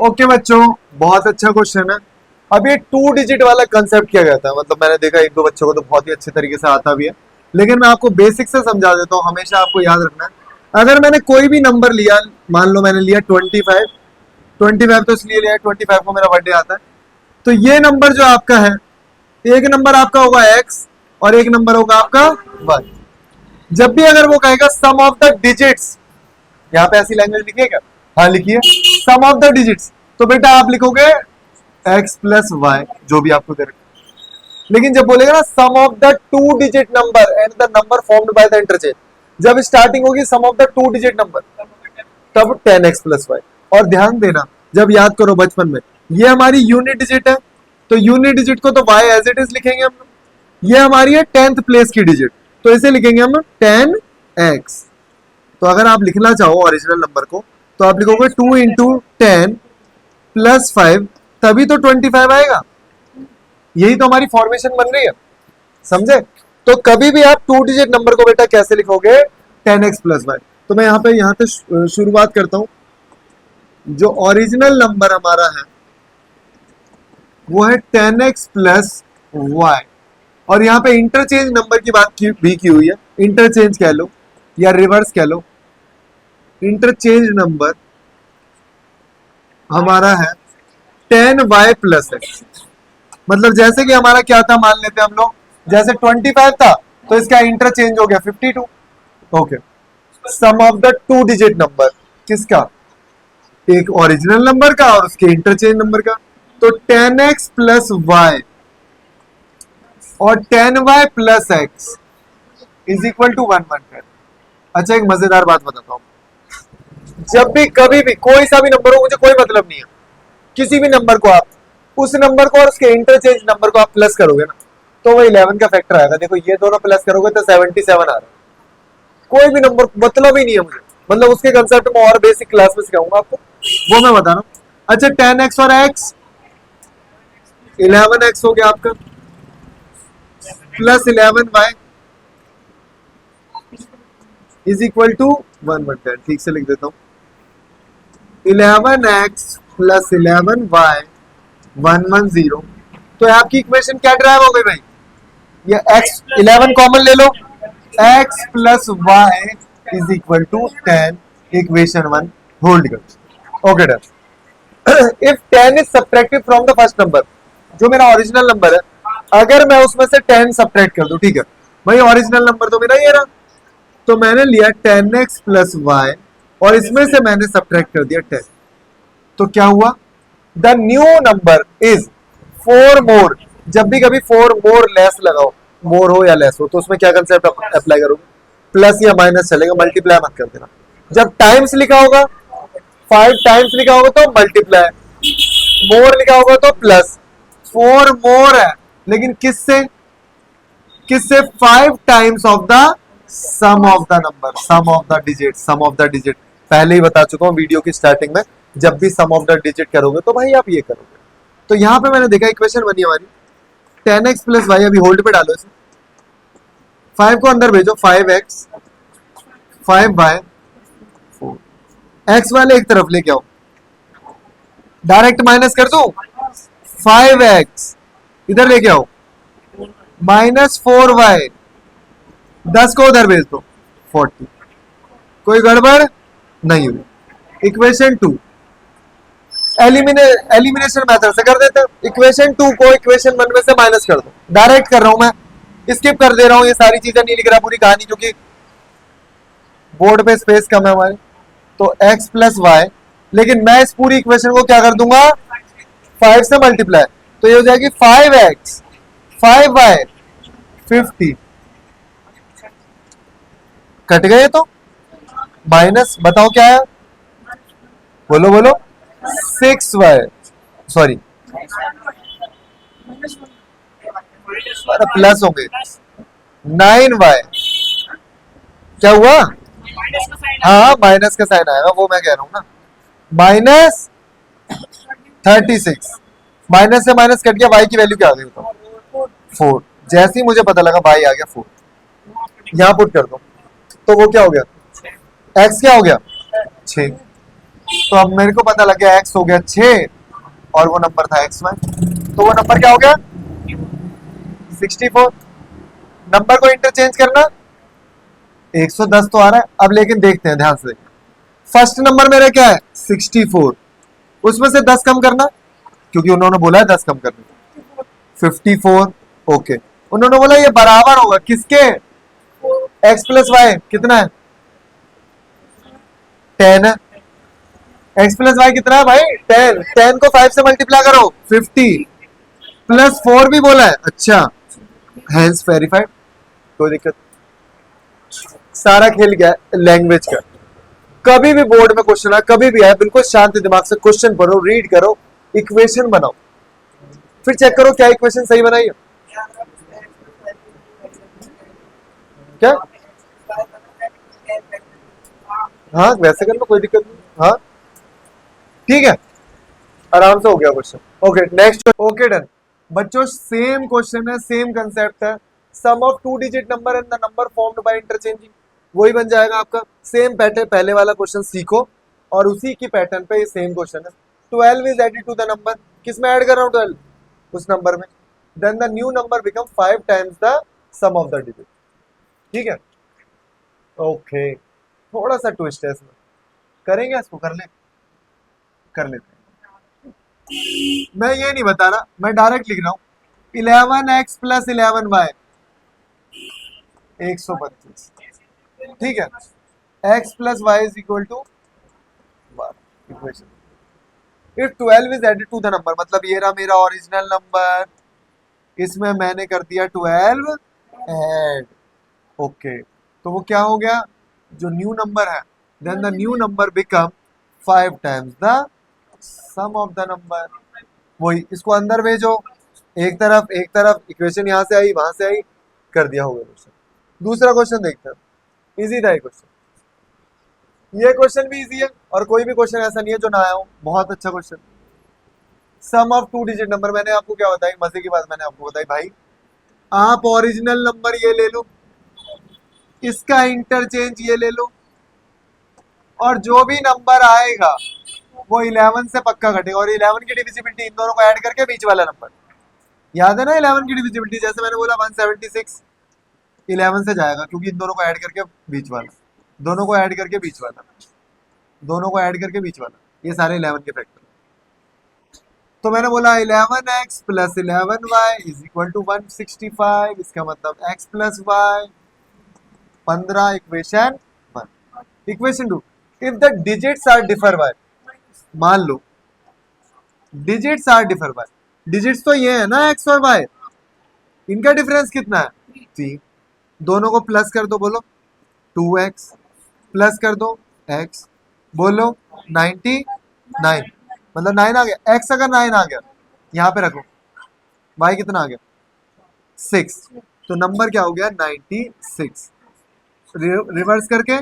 Okay बच्चों, बहुत अच्छा क्वेश्चन है। अब ये 2 डिजिट वाला कंसेप्ट किया गया था, मतलब मैंने देखा एक दो बच्चों को तो बहुत ही अच्छे तरीके से आता भी है, लेकिन मैं आपको बेसिक से समझा देता हूँ। हमेशा आपको याद रखना है, अगर मैंने कोई भी नंबर लिया, मान लो मैंने लिया 25, 25 तो इसलिए लिया 25 को मेरा बर्थडे आता है, तो ये नंबर जो आपका है, एक नंबर आपका होगा एक्स और एक नंबर होगा आपका वाई। जब भी अगर वो कहेगा सम ऑफ द डिजिट्स, यहाँ पे ऐसी लैंग्वेज लिखिए क्या? हाँ लिखिए, सम ऑफ द डिजिट्स, तो बेटा आप लिखोगे एक्स प्लस वाई, जो भी आपको दे रखा। लेकिन जब बोलेगा ना sum of the 2 digit number and the number formed by the interchange, जब स्टार्टिंग होगी sum of the 2 digit number, तब 10x प्लस वाई। और ध्यान देना, जब याद करो बचपन में, ये हमारी यूनिट डिजिट है, तो यूनिट डिजिट को तो y एज इट इज लिखेंगे हम। ये हमारी है 10th प्लेस की डिजिट, तो इसे लिखेंगे हम 10x। तो अगर आप लिखना चाहो ओरिजिनल नंबर को, तो आप लिखोगे 2 इंटू 10 प्लस 5, तभी तो 25 आएगा। यही तो हमारी फॉर्मेशन बन रही है, समझे? तो कभी भी आप 2 डिजिट नंबर को बेटा कैसे लिखोगे? 10x plus Y. तो मैं यहाँ पे शुरुआत करता हूं। जो ओरिजिनल नंबर हमारा है वो है 10x प्लस वाई, और यहाँ पे इंटरचेंज नंबर की बात भी की हुई है। इंटरचेंज कह लो या रिवर्स कह लो, इंटरचेंज नंबर हमारा है 10y प्लस एक्स। मतलब जैसे कि हमारा क्या था, मान लेते हैं हम लोग, जैसे 25 था तो इसका इंटरचेंज हो गया 52। Okay, sum of the 2 digit number किसका? एक ओरिजिनल नंबर का और उसके इंटरचेंज नंबर का। तो 10x प्लस वाई और 10y plus X is equal to 1 अच्छा, एक मजेदार बात बताता हूं। जब भी कभी भी कोई सा भी नंबर हो, मुझे कोई मतलब नहीं है, किसी भी नंबर को आप, उस नंबर को और उसके इंटरचेंज नंबर को आप प्लस करोगे ना, तो वो 11 का फैक्टर आएगा। देखो ये दोनों प्लस करोगे तो 77 आ रहा है। कोई भी नंबर मतलब ही नहीं है मुझे, मतलब उसके कंसेप्ट में और बेसिक क्लास में सिखाऊंगा आपको, वो मैं बता रहा हूँ। अच्छा, 10x और x, 11x हो गया आपका, plus 11y is equal to 110। ठीक से लिख देता हूँ, 11x प्लस 11y 110। तो आपकी इक्वेशन क्या ड्राइव हो गई भाई? ये x 11 कॉमन ले लो, x plus Y is equal to 10, equation 1 hold कर। Okay done. If 10 is subtracted from the first number, जो मेरा ओरिजिनल नंबर है, अगर मैं उसमें से 10 सब्ट्रैक्ट कर दूं, ठीक है भाई, ओरिजिनल नंबर तो मेरा ये रहा, तो मैंने लिया 10x प्लस वाई और इसमें से मैंने सब्ट्रैक्ट कर दिया 10, तो क्या हुआ? द न्यू नंबर इज 4 मोर। जब भी कभी 4 मोर लेस लगाओ, मोर हो या लेस हो, तो उसमें क्या कंसेप्ट अप्लाई करोगे? प्लस या माइनस चलेगा, मल्टीप्लाई मत कर देना। जब टाइम्स लिखा होगा, 5 टाइम्स लिखा होगा तो मल्टीप्लाई, मोर लिखा होगा तो प्लस। 4 मोर है, लेकिन किससे? किससे? 5 times of the sum of the number, sum of the digit, sum of the digit. पहले ही बता चुका हूं वीडियो की स्टार्टिंग में, जब भी सम ऑफ द डिजिट करोगे तो भाई आप ये करोगे। तो यहां पे मैंने देखा इक्वेशन बनी हमारी 10x प्लस वाई, अभी होल्ड पे डालो इसे, 5 को अंदर भेजो, 5x 5y 4, x वाले एक तरफ लेके आओ, डायरेक्ट माइनस कर दो, 5x इधर लेके आओ, माइनस 4y, 10 को उधर भेज दो, 40। कोई गड़बड़ नहीं हुई। इक्वेशन 2 एलिमिनेशन मेथड से कर देते हैं। इक्वेशन 2 को इक्वेशन 1 में से माइनस कर दो। डायरेक्ट कर रहा हूं मैं, स्किप कर दे रहा हूं, ये सारी चीजें नहीं लिख रहा पूरी कहानी, क्योंकि बोर्ड पे स्पेस कम है हमारे। तो x प्लस वाई, लेकिन मैं इस पूरी इक्वेशन को क्या कर दूंगा? 5 से मल्टीप्लाई, तो ये हो जाएगी 5x 5y 50। कट गए तो माइनस, बताओ क्या है? बोलो बोलो, 6y, सॉरी प्लस होंगे 9y। क्या हुआ? हाँ माइनस का साइन आएगा, वो मैं कह रहा हूं ना, माइनस 36। माइनस से माइनस कट गया, y की वैल्यू क्या आ गई बताओ? 4। जैसे ही मुझे पता लगा y आ गया 4, यहां पुट कर दो, तो वो क्या हो गया? x क्या हो गया? 6। तो अब मेरे को पता लग गया x हो गया 6 और वो नंबर था xy, तो वो नंबर क्या हो गया 64। नंबर को इंटरचेंज करना 110 तो आ रहा है। अब लेकिन देखते हैं ध्यान से, फर्स्ट नंबर मेरा क्या है 64, उसमें से 10 कम करना, क्योंकि उन्होंने बोला है 10 कम करना, 54। ओके, उन्होंने बोला ये बराबर होगा किसके, x प्लस वाई कितना है 10 है, x प्लस वाई कितना है भाई 10, 10 को 5 से मल्टीप्लाई करो 50 प्लस 4 भी बोला है, अच्छा हैंस वेरीफाइड, कोई दिक्कत। सारा खेल गया लैंग्वेज का। कभी भी बोर्ड में क्वेश्चन आए, कभी भी आए, बिल्कुल शांत दिमाग से क्वेश्चन पढ़ो, रीड करो, इक्वेशन बनाओ, फिर चेक करो क्या इक्वेशन सही बनाई है। क्या, हाँ वैसे कर लो, कोई दिक्कत नहीं, हाँ ठीक है, आराम से हो गया question. Okay next, okay done बच्चों, सेम क्वेश्चन है, सेम कंसेप्ट है, sum of two digit number and the number formed by interchanging, वही बन जाएगा आपका। सेम पैटर्न, पहले वाला क्वेश्चन सीखो और उसी की पैटर्न पे ये सेम क्वेश्चन है। 12 is added to the number, किस में ऐड कर रहा हूँ 12, उस नंबर में, then the new number become 5 times the sum of the digit, ठीक है। ओके, थोड़ा सा ट्विस्ट है इसमें, करेंगे इसको, कर लेते हैं। मैं ये नहीं बता रहा, मैं डायरेक्ट लिख रहा हूं 11x प्लस 11y 132, ठीक है, x plus Y is equal to equation. If 12 is added to the number, मतलब ये रहा मेरा ओरिजिनल नंबर, इसमें मैंने कर दिया 12 ऐड, ओके, तो वो क्या हो गया, जो न्यू नंबर है, then the new number become 5 times the sum of the number. वही, इसको अंदर भेजो, एक तरफ इक्वेशन यहां से आई, वहां से आई, कर दिया होगा क्वेश्चन। दूसरा क्वेश्चन देखते हैं, इजी था ये क्वेश्चन, ये क्वेश्चन भी इजी है और कोई भी क्वेश्चन ऐसा नहीं है जो ना आया हो, बहुत अच्छा question. Sum of two digit number, मैंने आपको क्या बताई, मजे की बात मैंने आपको बताई भाई, आप ओरिजिनल नंबर ये ले लो, इसका इंटरचेंज ये ले लो, और जो भी नंबर आएगा वो 11 से पक्का घटेगा, और 11 की डिविजिबिलिटी इन दोनों को ऐड करके बीच वाला नंबर, याद है ना 11 की डिविजिबिलिटी, जैसे मैंने बोला 176 11 से जाएगा, क्योंकि इन दोनों को ऐड करके बीच वाला, दोनों को ऐड करके बीच वाला, दोनों को ऐड करके बीच वाला, ये सारे 11 के फैक्टर। तो मैंने बोला 11x plus 11y is equal to 165, इसका मतलब x plus y 15, equation 1। Equation 2, if the digits are differ by, मान लो digits are differ by, digits तो ये है ना x और y, इनका डिफरेंस कितना है 3, दोनों को प्लस कर दो, बोलो 2x, प्लस कर दो x, बोलो 99, मतलब 9 आ गया, x अगर 9 आ गया यहाँ पे रखो, y कितना आ गया 6, तो नंबर क्या हो गया 96, रिवर्स करके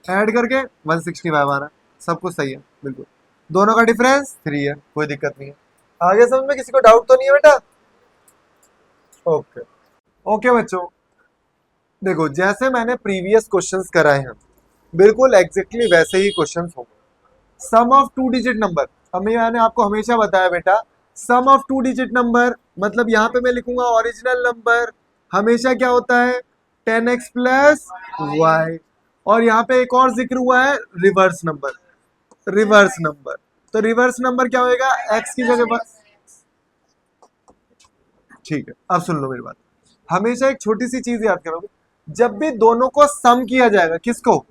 ऐड करके 165 आ रहा है, सब कुछ सही है बिल्कुल, दोनों का डिफरेंस 3 है, कोई दिक्कत नहीं है। आगे समझ में किसी को डाउट तो नहीं है बेटा? ओके ओके बच्चों, देखो जैसे मैंने प्रीवियस क्वेश्चंस कराए हैं, बिल्कुल एग्जैक्टली वैसे ही क्वेश्चंस होंगे। सम ऑफ टू डिजिट नंबर, अब मैंने आपको हमेशा बताया बेटा, सम ऑफ टू डिजिट नंबर मतलब यहाँ पे मैं लिखूंगा ओरिजिनल नंबर, हमेशा क्या होता है 10x प्लस वाई, और यहाँ पे एक और जिक्र हुआ है रिवर्स नंबर, रिवर्स नंबर, तो रिवर्स नंबर क्या होएगा x की जगह पर, ठीक है। अब सुन लो मेरी बात, हमेशा एक छोटी सी चीज याद करोगे, जब भी दोनों को सम किया जाएगा, किसको,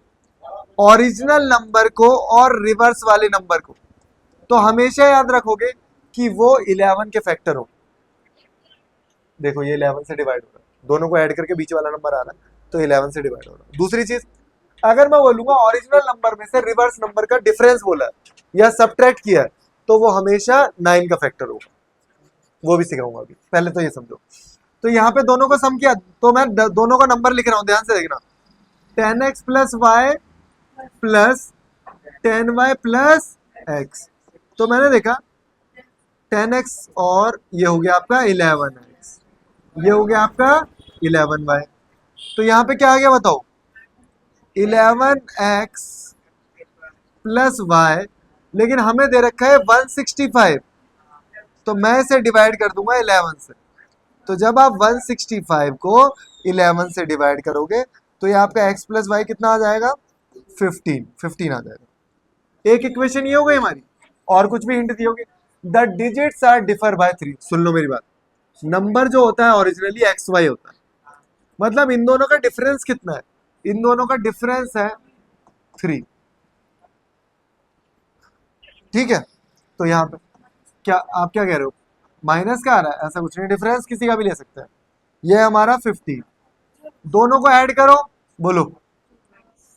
ओरिजिनल नंबर को और रिवर्स वाले नंबर को, तो हमेशा याद रखोगे कि वो 11 के फैक्टर हो। देखो ये 11 से डिवाइड हो रहा है, दोनों को ऐड करके बीच वाला नंबर आ रहा है, तो 11 से डिवाइड हो रहा है। दूसरी चीज, अगर मैं बोलूंगा ओरिजिनल नंबर में से रिवर्स नंबर का डिफरेंस बोला है या सब्ट्रैक्ट किया है, तो वो हमेशा 9 का फैक्टर होगा, वो भी सिखाऊंगा अभी, पहले तो ये समझो। तो यहाँ पे दोनों को सम किया, तो मैं दोनों का नंबर लिख रहा हूं, ध्यान से देखना, 10x plus Y plus 10y plus x, तो मैंने देखा 10x और ये हो गया आपका 11x, ये हो गया आपका 11y, तो यहाँ पे क्या आ गया बताओ 11x प्लस वाई, लेकिन हमें दे रखा है 165, तो मैं इसे डिवाइड कर दूंगा 11 से। तो जब आप 165 को 11 से डिवाइड करोगे तो ये आपका x प्लस वाई कितना आ जाएगा, 15 आ जाएगा। एक इक्वेशन ये हो गई हमारी, और कुछ भी हिंट दी होगी। The digits are differ by 3। सुन लो मेरी बात, नंबर जो होता है ओरिजिनली एक्स वाई होता है, मतलब इन दोनों का डिफरेंस कितना है, इन दोनों का डिफरेंस है 3। ठीक है, तो यहाँ पे क्या आप क्या कह रहे हो, माइनस का आ रहा है, ऐसा कुछ नहीं, डिफरेंस किसी का भी ले सकते हैं। ये हमारा 15, दोनों को ऐड करो, बोलो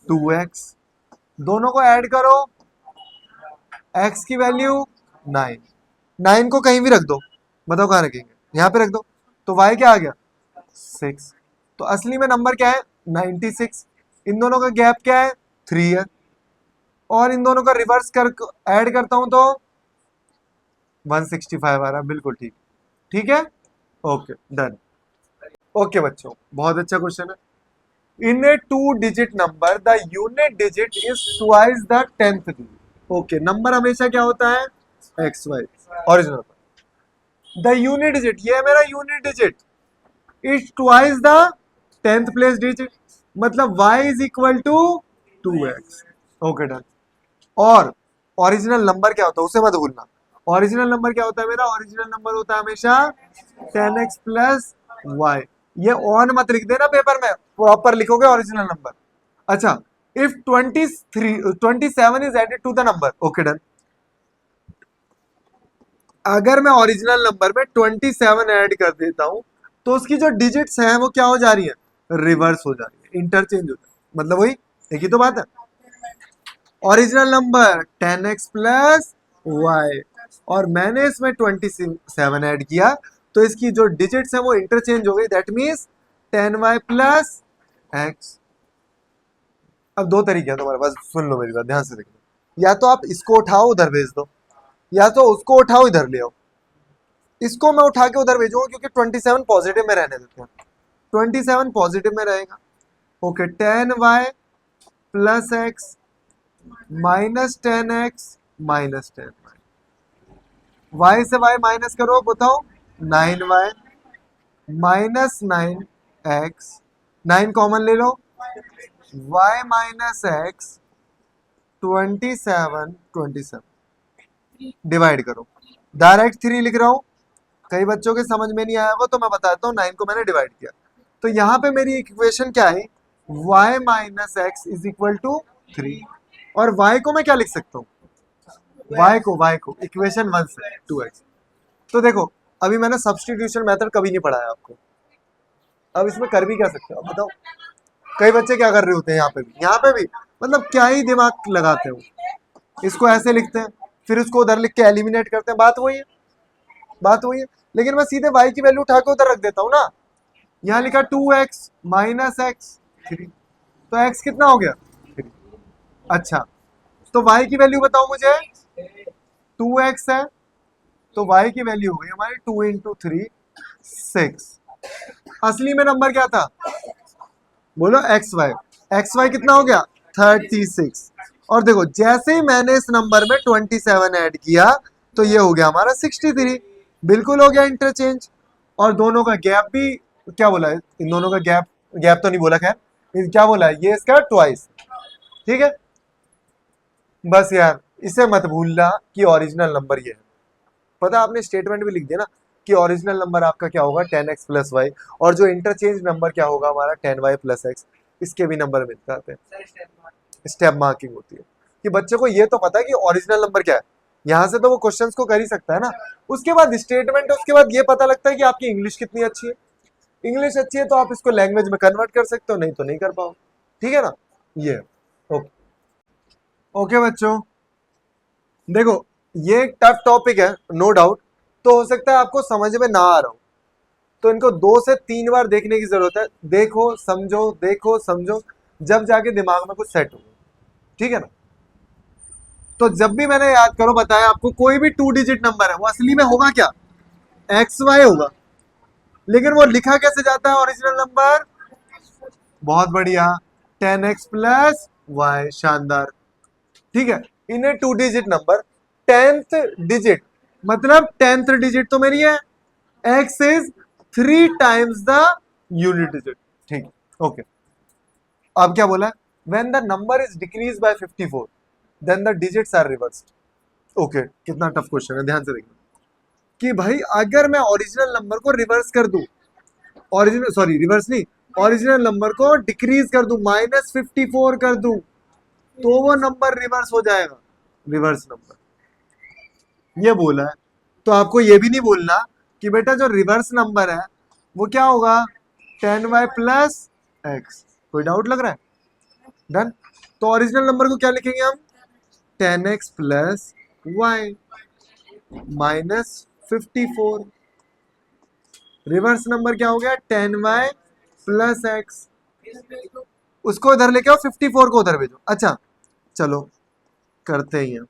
2x, दोनों को ऐड करो, x की वैल्यू 9, 9 को कहीं भी रख दो, बताओ कहाँ रखेंगे, यहाँ पे रख दो, तो y क्या आ गया 6। तो असली में नंबर क्या है 96, इन दोनों का गैप क्या है 3 है, और इन दोनों का रिवर्स कर ऐड करता हूं तो 165 आ रहा है, बिल्कुल ठीक, ठीक है, ओके डन। ओके बच्चों, बहुत अच्छा क्वेश्चन है। In a 2 digit number the unit digit is twice the 10th digit. Okay, number हमेशा क्या होता है x Y, original. The unit digit, ये है मेरा unit digit, is twice the 10th place digit, मतलब y is equal to 2x। Okay done. और original number क्या होता है उसे मत भूलना, ओरिजिनल नंबर क्या होता है मेरा, ओरिजिनल नंबर होता है हमेशा 10x प्लस वाई। ये ऑन मत लिख देना पेपर में, प्रॉपर लिखोगे ओरिजिनल नंबर। अच्छा, if 27 is added to the number, okay done. अगर मैं ओरिजिनल नंबर में 27 ऐड कर देता हूं तो उसकी जो डिजिट्स हैं वो क्या हो जा रही है, रिवर्स हो जा रही है, इंटरचेंज हो जाती है, मतलब वही एक ही तो बात है। Original number 10x plus Y, और मैंने इसमें 27 ऐड किया, तो इसकी जो डिजिट्स है वो इंटरचेंज हो गई, that means 10y plus x। अब दो तरीके हैं तुम्हारे पास, सुन लो मेरी बात ध्यान से देखो, या तो आप इसको उठाओ उधर भेज दो, या तो उसको उठाओ इधर ले आओ। इसको मैं उठा के उधर भेजूंगा क्योंकि 27 पॉजिटिव में रहने देते हैं, 27 पॉजिटिव में रहेगा। Okay, 10y plus X minus 10x minus 10y, y से y माइनस करो, बताओ 9y माइनस 9x, 9 कॉमन ले लो, y माइनस x 27 डिवाइड करो, डायरेक्ट 3 लिख रहा हूं, कई बच्चों के समझ में नहीं आया होगा तो मैं बताता हूँ, 9 को मैंने डिवाइड किया, तो यहाँ पे मेरी इक्वेशन क्या है, y minus X is equal to 3, और y को मैं क्या लिख सकता हूँ, y को इक्वेशन 1 से 2x। तो देखो, अभी मैंने सब्स्टिट्यूशन मेथड कभी नहीं पढ़ाया आपको, अब इसमें कर भी क्या सकते हो, बताओ। कई बच्चे क्या कर रहे होते हैं यहाँ पे भी मतलब क्या ही दिमाग लगाते हो, इसको ऐसे लिखते हैं फिर उसको उधर लिख के एलिमिनेट करते हैं, बात वही है, लेकिन मैं सीधे y की वैल्यू उठा के उधर रख देता हूँ ना। यहाँ लिखा 2x माइनस एक्स 3, तो x कितना हो गया 3। अच्छा, तो y की वैल्यू बताओ मुझे, 2x है, तो y की वैल्यू हो गई हमारी 2 इंटू 3 6। असली में नंबर क्या था, बोलो एक्स वाई कितना हो गया 36। और देखो जैसे ही मैंने इस नंबर में 27 ऐड किया तो ये हो गया हमारा 63, बिल्कुल हो गया इंटरचेंज। और दोनों का गैप भी क्या बोला है, इन दोनों का गैप, गैप तो नहीं बोला, खैर क्या बोला है, ये इसका ट्वाइस, ठीक है। बस यार इसे मत भूलना कि ओरिजिनल नंबर ये है, पता आपने स्टेटमेंट भी लिख दिया ना कि ओरिजिनल नंबर आपका क्या होगा 10x प्लस वाई, और जो इंटरचेंज नंबर क्या होगा हमारा 10y प्लस एक्स, इसके भी नंबर मिल जाते हैं, स्टेप मार्किंग होती है कि बच्चे को ये तो पता है कि ओरिजिनल नंबर क्या है, यहाँ से तो वो क्वेश्चंस को कर ही सकता है ना। उसके बाद स्टेटमेंट, उसके बाद ये पता लगता है कि आपकी इंग्लिश कितनी अच्छी है, इंग्लिश अच्छी है तो आप इसको लैंग्वेज में कन्वर्ट कर सकते हो, नहीं तो नहीं कर पाओ, ठीक है ना। ये ओके, ओके बच्चों, देखो ये एक टफ टॉपिक है नो डाउट, तो हो सकता है आपको समझ में ना आ रहा हो, तो इनको 2 से 3 बार देखने की जरूरत है, देखो समझो, जब जाके दिमाग में कुछ सेट हो, ठीक है ना। तो जब भी मैंने याद करो बताया आपको, कोई भी 2 डिजिट नंबर है वो असली में होगा क्या, एक्स वाई होगा, लेकिन वो लिखा कैसे जाता है ओरिजिनल नंबर, बहुत बढ़िया, 10x प्लस वाई। शानदार। ठीक है, in a 2 digit number 10th digit, मतलब 10th डिजिट तो मेरी है, x is 3 times the unit digit. ठीक, ओके। अब क्या बोला, when the number is decrease by 54 then the digits are reversed. Okay, कितना टफ क्वेश्चन है, ध्यान से देखना कि भाई अगर मैं ओरिजिनल नंबर को रिवर्स कर दूं, ओरिजिनल सॉरी रिवर्स नहीं, ओरिजिनल नंबर को डिक्रीज कर दूं, -54 कर दूं, तो वो नंबर रिवर्स हो जाएगा, रिवर्स नंबर, ये बोला है। तो आपको ये भी नहीं बोलना कि बेटा जो रिवर्स नंबर है वो क्या होगा, 10y प्लस एक्स। कोई डाउट लग रहा है? डन। तो ओरिजिनल नंबर को क्या लिखेंगे हम, 10x plus Y -54। Reverse number क्या हो गया, 10y प्लस एक्स। उसको इधर लेके आओ, 54 को उधर भेजो। अच्छा चलो करते ही हैं,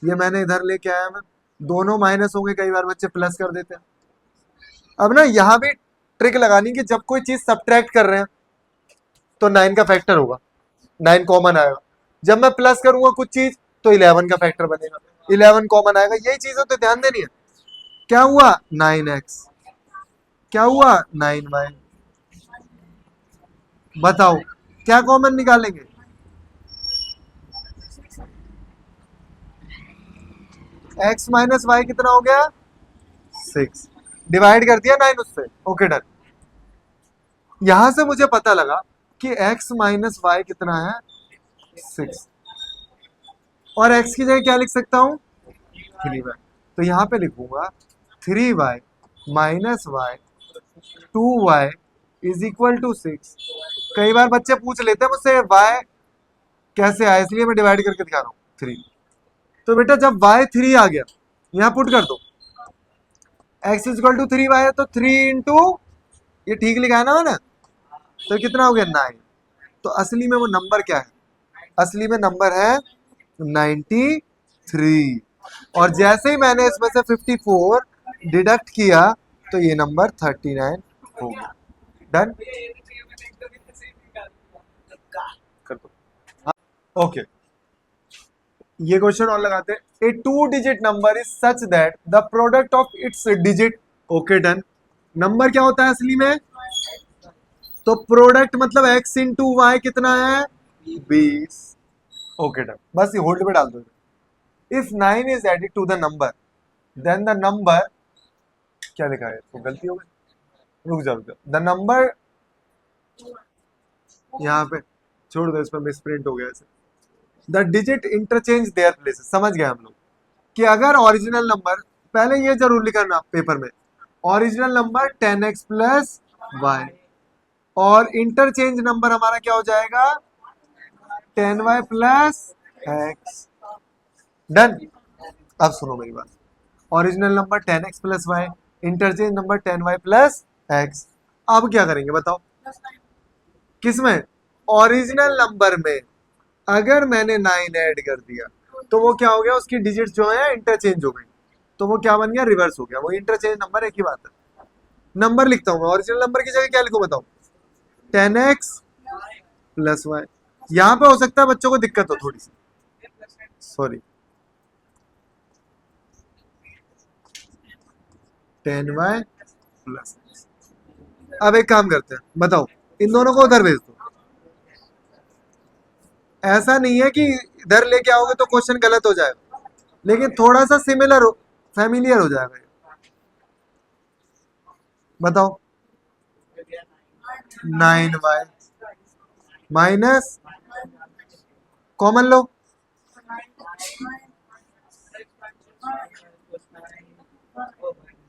ये मैंने इधर लेके आया, मैं दोनों माइनस होंगे, कई बार बच्चे प्लस कर देते हैं। अब ना यहाँ भी ट्रिक लगानी कि जब कोई चीज सब्ट्रैक्ट कर रहे हैं तो 9 का फैक्टर होगा, 9 कॉमन आएगा। जब मैं प्लस करूंगा कुछ चीज तो 11 का फैक्टर बनेगा, 11 कॉमन आएगा। यही चीजें तो ध्यान देनी है। क्या हुआ, 9x, क्या हुआ 9y। बताओ क्या कॉमन निकालेंगे, x माइनस वाई कितना हो गया, 6। डिवाइड कर दिया 9 उससे, ओके डन। यहां से मुझे पता लगा कि x माइनस वाई कितना है, 6। और x की जगह क्या लिख सकता हूं, 3y। तो यहां पे लिखूंगा 3y minus Y 2y is equal to 6। कई बार बच्चे पूछ लेते हैं मुझसे y कैसे आया, इसलिए मैं डिवाइड करके दिखा रहा हूँ 3। तो बेटा जब y 3 आ गया, यहाँ पुट कर दो, x is equal to 3y है, तो 3 इंटू, ये ठीक लिखा है ना मैंने, तो कितना हो गया 9। तो असली में वो नंबर क्या है, असली में नंबर है 93। और जैसे ही मैंने इसमें से 54 डिडक्ट किया तो ये नंबर 39 हो गया। डन, कर दो। ओके, ये क्वेश्चन और लगाते हैं। ए 2 digit number is such that the product of its digit. Okay done. Number क्या होता है असली में, तो प्रोडक्ट मतलब x इंटू वाई कितना है, 20। ओके डन, बस ये होल्ड पे डाल दो। If 9 is added to the number then the number, क्या लिखा है, तो गलती हो गई, रुक जाओ, द नंबर, यहाँ पे छोड़ दो, इसमें मिसप्रिंट हो गया ऐसे। The digit interchange their places, समझ गए हम लोग कि अगर ओरिजिनल नंबर, पहले ये जरूर लिखना पेपर में, original number 10x plus Y, और इंटरचेंज नंबर हमारा क्या हो जाएगा, 10y प्लस एक्स। डन। अब सुनो मेरी बात, original number 10x plus Y, interchange number 10y plus X. अब क्या करेंगे बताओ, किसमें, ओरिजिनल नंबर में अगर मैंने 9 ऐड कर दिया तो वो क्या हो गया, उसकी डिजिट्स जो है इंटरचेंज हो गई, तो वो क्या बन गया, रिवर्स हो गया। वो इंटरचेंज नंबर एक ही बात है। नंबर लिखता हूं मैं, ओरिजिनल नंबर की जगह क्या लिखूं बताओ, 10x प्लस वाई। यहां पे हो सकता है बच्चों को दिक्कत हो थोड़ी सी, सॉरी, 10y प्लस। अब एक काम करते हैं, बताओ इन दोनों को उधर भेज दो। ऐसा नहीं है कि इधर लेके आओगे तो क्वेश्चन गलत हो जाएगा, लेकिन थोड़ा सा सिमिलर हो, फैमिलियर हो जाएगा। बताओ 9y माइनस, कॉमन लो,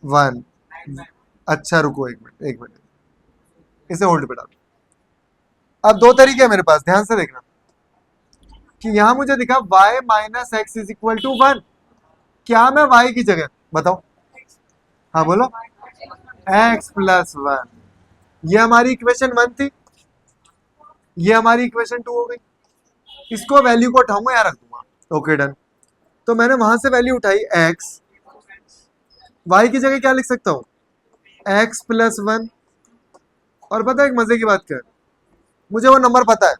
1। अच्छा रुको एक मिनट, एक मिनट, इसे होल्ड पे डालो। अब दो तरीके हैं मेरे पास, ध्यान से देखना कि यहां मुझे दिखा y minus X is equal to 1। क्या मैं y की जगह, बताओ, हाँ बोलो, x प्लस 1, ये हमारी इक्वेशन 1 थी, ये हमारी इक्वेशन 2 हो गई। इसको वैल्यू को उठाऊंगा, यहाँ रख दूंगा। Okay done. तो मैंने वहां से वैल्यू उठाई x, y की जगह क्या लिख सकता हूं, x प्लस 1। और पता है एक मजे की बात क्या है, मुझे वो नंबर पता है,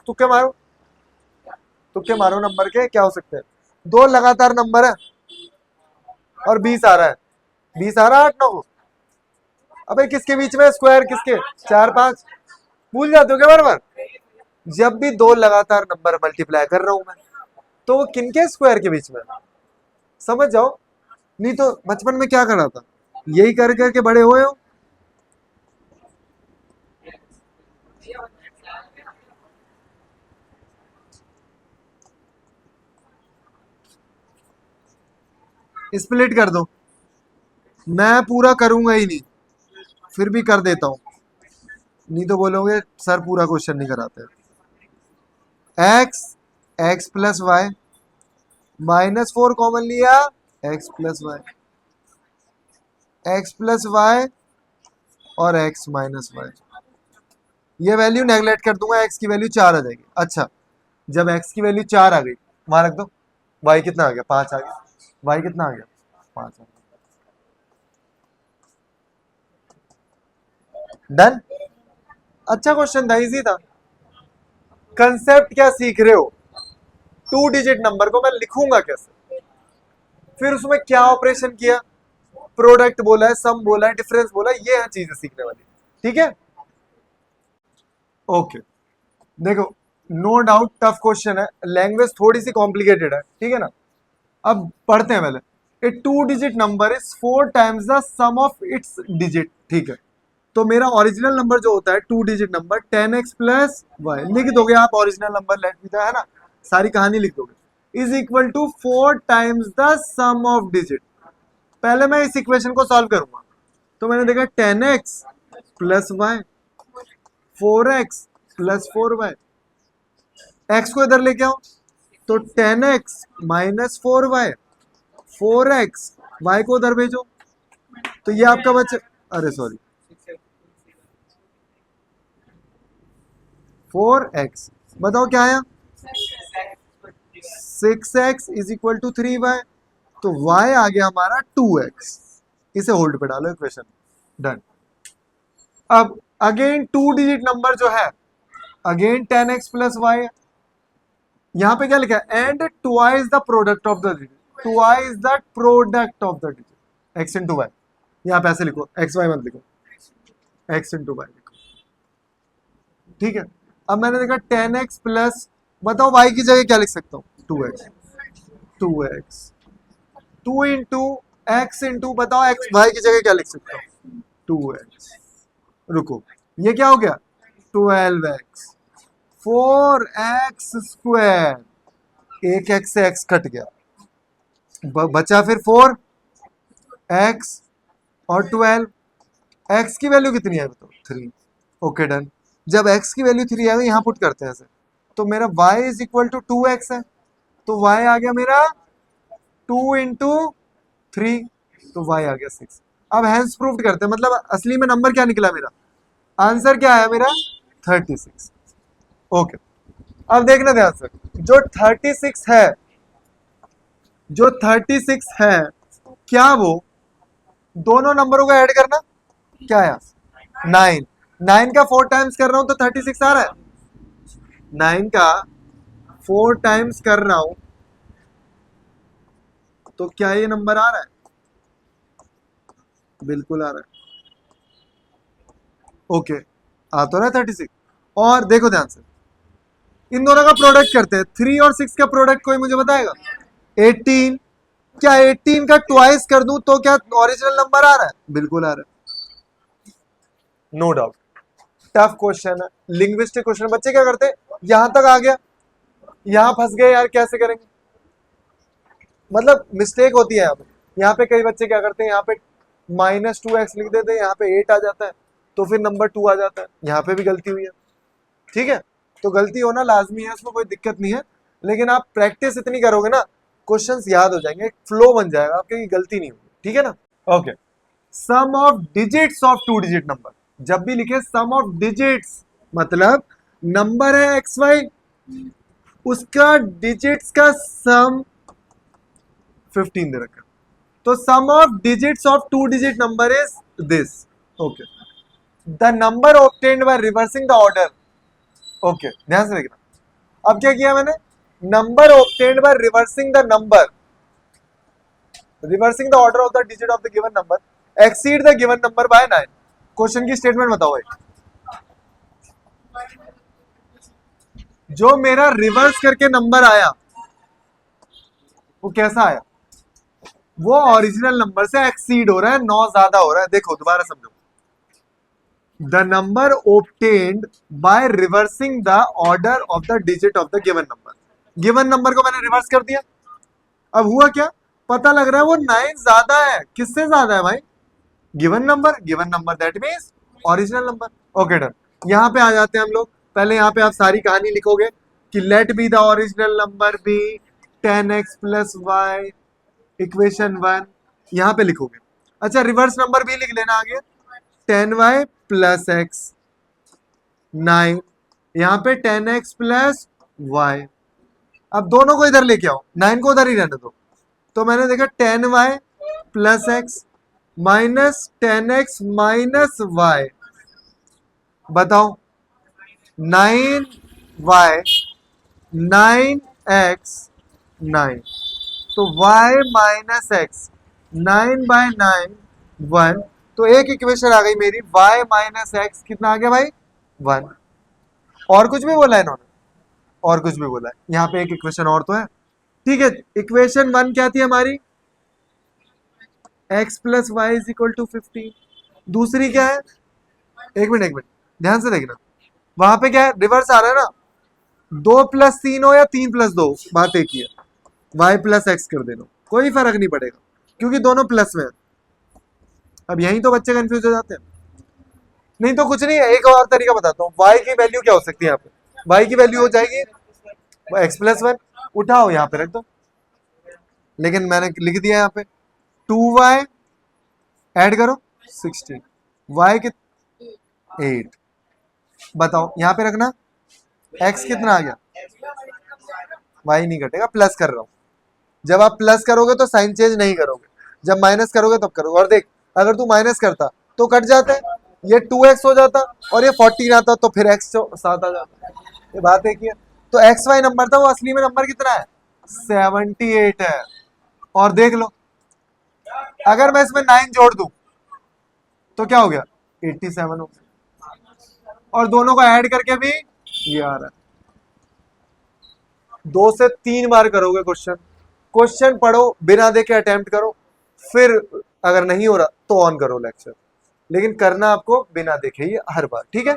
तुक्के मारो, तुक्के मारो नंबर के क्या हो सकते हैं। दो लगातार नंबर है और 20 आ रहा है, 20 आ रहा है 8 9 को। अबे किसके बीच में स्क्वायर, किसके, 4 5, भूल जाते हो क्या बार बार। जब भी दो लगातार नंबर मल्टीप्लाई कर रहा हूं मैं, तो वो किनके स्क्वायर के बीच में, समझ जाओ। नहीं तो बचपन में क्या करा था, यही कर करके बड़े हुए हो। स्प्लिट कर दो, मैं पूरा करूंगा ही नहीं, फिर भी कर देता हूं, नहीं तो बोलोगे सर पूरा क्वेश्चन नहीं कराते। X, x plus y, -4 common लिया, x plus y, x plus Y और एक्स माइनस वाई। ये वैल्यू नेगलेक्ट कर दूंगा, एक्स की वैल्यू 4 आ जाएगी। अच्छा, जब एक्स की वैल्यू 4 आ गई, वहां रख दो, वाई कितना आ गया, 5 आ गया, वाई कितना आ गया, 5 आ गया। डन। अच्छा क्वेश्चन था, इजी था। कंसेप्ट क्या सीख रहे हो, 2 डिजिट नंबर को मैं लिखूंगा कैसे, फिर उसमें क्या ऑपरेशन किया, प्रोडक्ट बोला है, सम बोला है, डिफरेंस बोला है, ये है चीजें सीखने वाली। ठीक है, ओके। देखो, नो डाउट टफ क्वेश्चन है, लैंग्वेज थोड़ी सी कॉम्प्लिकेटेड है, ठीक है ना। अब पढ़ते हैं पहले। A 2 digit number is 4 times the sum of its digit, ठीक है। तो मेरा ओरिजिनल नंबर जो होता है 2 digit number 10x plus Y, लिख दोगे आप ओरिजिनल नंबर, लेट मी, है ना, सारी कहानी लिख दोगे, is equal to 4 times the sum of digit. पहले मैं इस इक्वेशन को सॉल्व करूंगा, तो मैंने देखा 10x plus Y, 4x plus 4y, x को इधर लेके आओ, तो 10x minus 4y, 4x, y को उधर भेजो, तो ये आपका बच्चा, अरे सॉरी, 4x, बताओ क्या आया, 6x is equal to 3y, तो y आ गया हमारा 2x। इसे होल्ड पे डालो इक्वेशन, डन। अब अगेन 2 डिजिट नंबर जो है, अगेन 10x प्लस वाई, यहां पे क्या लिखा है, and twice the product of the digit, twice the product of the digit, x into Y, यहां पे ऐसे लिखो, एक्स वाई मत लिखो, x इंटू वाई लिखो, ठीक है। अब मैंने देखा 10x प्लस, बताओ y की जगह क्या लिख सकता हूँ, 2x, 2x, 2 into x into, बताओ x, y की जगह क्या लिख सकता हूँ, 2x, रुको, ये क्या हो गया, 12x, 4x स्क्वायर, एक x से x कट गया, बचा फिर 4x और 12, x की वैल्यू कितनी है बताओ, 3, ओके डन। जब x की वैल्यू 3 है, यहां पुट करते हैं ऐसे, तो मेरा y is equal to 2x है, तो y आ गया मेरा 2 इंटू 3, तो y आ गया 6। अब हैंस प्रूफ करते हैं, मतलब असली में नंबर क्या निकला मेरा, आंसर क्या आया मेरा, 36। ओके, अब देखना ध्यान से, जो 36 है, जो 36 है, क्या वो दोनों नंबरों को ऐड करना, क्या आया, 9, 9 का 4 टाइम्स कर रहा हूं तो 36 आ रहा है, 9 का 4 टाइम्स कर रहा हूं तो क्या ये नंबर आ रहा है, बिल्कुल आ रहा है, ओके, आ तो रहा है 36। और देखो ध्यान से, इन दोनों का प्रोडक्ट करते हैं, 3 और 6 का प्रोडक्ट कोई मुझे बताएगा, 18, क्या 18 का ट्वाइस कर दूं तो क्या ओरिजिनल नंबर आ रहा है, बिल्कुल आ रहा है, नो डाउट। टफ क्वेश्चन है, लिंग्विस्टिक क्वेश्चन, बच्चे क्या करते हैं, यहां तक आ गया, यहां फंस गए यार, कैसे करेंगे, मतलब मिस्टेक होती है यहाँ पे कई बच्चे क्या करते हैं, यहाँ पे -2x लिख देते हैं, यहाँ पे 8 आ जाता है, तो फिर नंबर 2 आ जाता है, यहाँ पे भी गलती हुई है, ठीक है। तो गलती होना लाजमी है, इसमें कोई दिक्कत नहीं है, लेकिन आप प्रैक्टिस इतनी करोगे ना, क्वेश्चंस याद हो जाएंगे, फ्लो बन जाएगा आपकी, गलती नहीं होगी, ठीक है ना। Okay, sum of digits of 2 digit number, जब भी लिखे सम ऑफ डिजिट्स, मतलब नंबर है एक्स वाई, उसका डिजिट्स का सम 15 दे रखा, तो sum of digits of 2 digit number is this, okay. The number obtained by reversing the order, okay, ध्यान से देखना। अब क्या किया मैंने, number obtained by reversing the number, reversing the order of the digit of the given number exceed the given number by 9। Question की statement बताओ भाई, जो मेरा रिवर्स करके नंबर आया वो कैसा आया, वो ओरिजिनल नंबर से एक्सीड हो रहा है, 9 ज्यादा हो रहा है। देखो दोबारा समझो, the number obtained bye reversing the order of the digit of the given number, given number को मैंने रिवर्स कर दिया। अब हुआ क्या, पता लग रहा है वो 9 ज्यादा है, किससे ज्यादा है भाई, given number, given number that means original number. Okay done, यहां पे आ जाते हैं हम लोग। पहले यहां पे आप सारी कहानी लिखोगे कि let be the original number be 10x plus Y equation 1, यहां पे लिखोगे। अच्छा रिवर्स नंबर भी लिख लेना आगे, 10y प्लस एक्स 9, यहां पे 10x प्लस वाई। अब दोनों को इधर लेके आओ, 9 को उधर ही रहने दो। तो मैंने देखा 10y plus X minus 10x minus Y, बताओ 9y 9x 9, तो y माइनस एक्स 9/9 1, तो एक इक्वेशन आ गई मेरी, y माइनस एक्स कितना आ गया भाई 1। और कुछ भी बोला है इन्होंने, और कुछ भी बोला है, यहाँ पे एक इक्वेशन और तो है। ठीक है, इक्वेशन 1 क्या थी हमारी, x plus Y is equal to 15। दूसरी क्या है, एक मिनट ध्यान से देखना, वहां पे क्या है, रिवर्स आ रहा है ना, 2 प्लस 3 हो या 3 प्लस 2, बात एक ही है, y प्लस एक्स कर देना, कोई फर्क नहीं पड़ेगा क्योंकि दोनों प्लस में है। अब यहीं तो बच्चे कंफ्यूज हो जाते हैं। नहीं तो कुछ नहीं है, एक और तरीका बताता हूँ, y की वैल्यू क्या हो सकती है यहाँ पे, y की वैल्यू हो जाएगी x प्लस 1, उठाओ यहाँ पे रख दो, लेकिन मैंने लिख दिया यहाँ पे 2y ऐड करो 16, y कित 8, बताओ यहाँ पे रखना, x कितना आ गया, y नहीं घटेगा, प्लस कर रहा हूँ। जब आप प्लस करोगे तो साइन चेंज नहीं करोगे, जब माइनस करोगे तब करोगे। और देख अगर तू माइनस करता तो कट जाता है, ये 2x हो जाता और ये 14 आता, तो फिर x साथ आ जाता, ये बात है कि तो एक्स वाई नंबर था, वो असली में नंबर कितना है 78 है। और देख लो अगर मैं इसमें 9 जोड़ दूं तो क्या हो गया 87 हो गया, और दोनों को ऐड करके भी ये आ रहा है। 2 से 3 बार करोगे क्वेश्चन, क्वेश्चन पढ़ो बिना देखे अटेम्प्ट करो, फिर अगर नहीं हो रहा तो ऑन करो लेक्चर, लेकिन करना आपको बिना देखे ही हर बार, ठीक है।